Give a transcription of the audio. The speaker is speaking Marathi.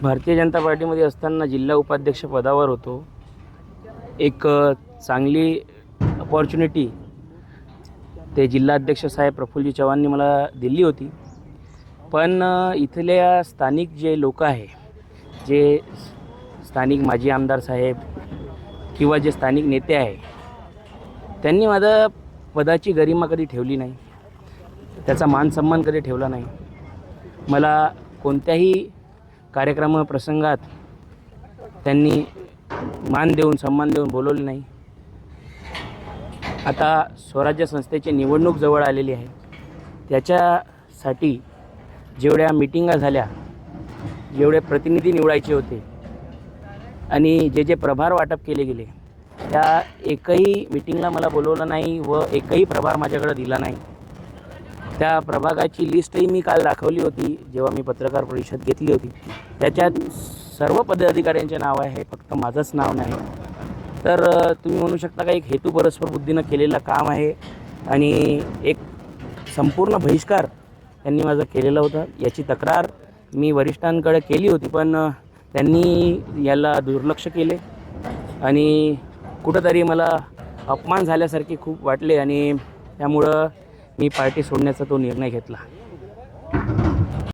भारतीय जनता पार्टीमध्ये असताना जिल्हा उपाध्यक्ष पदावर होतो. एक चांगली अपॉर्च्युनिटी ते जिल्हाध्यक्ष साहेब प्रफुल्लजी चव्हाणनी मला दिली होती. पण इथल्या स्थानिक जे लोक आहे, जे स्थानिक माजी आमदार साहेब किंवा जे स्थानिक नेते आहे, त्यांनी माझा पदाची गरिमा कधी ठेवली नाही, त्याचा मान सन्मान कधी ठेवला नाही. मला कोणत्याही कार्यक्रम प्रसंगात त्यांनी मान देऊन सन्मान देऊन बोलवले नाही. आता स्वराज्य संस्थेची निवडणूक जवळ आलेली आहे. त्याच्यासाठी जेवढ्या मीटिंगा झाल्या, जेवढे प्रतिनिधी निवडायचे होते आणि जे जे प्रभार वाटप केले गेले, त्या एकही मीटिंगला मला बोलवलं नाही व एकही प्रभार माझ्याकडे दिला नाही. त्या प्रभागाची लिस्टही मी काल दाखवली होती जेव्हा मी पत्रकार परिषद घेतली होती. त्याच्यात सर्व पदाधिकाऱ्यांचे नाव आहे, फक्त माझंच नाव नाही. तर तुम्ही म्हणू शकता का एक हेतू परस्पर बुद्धीनं केलेलं काम आहे आणि एक संपूर्ण बहिष्कार त्यांनी माझं केलेलं होतं. याची तक्रार मी वरिष्ठांकडे केली होती, पण त्यांनी याला दुर्लक्ष केले आणि कुठंतरी मला अपमान झाल्यासारखे खूप वाटले आणि त्यामुळं मी पार्टी सोडण्याचा तो निर्णय घेतला.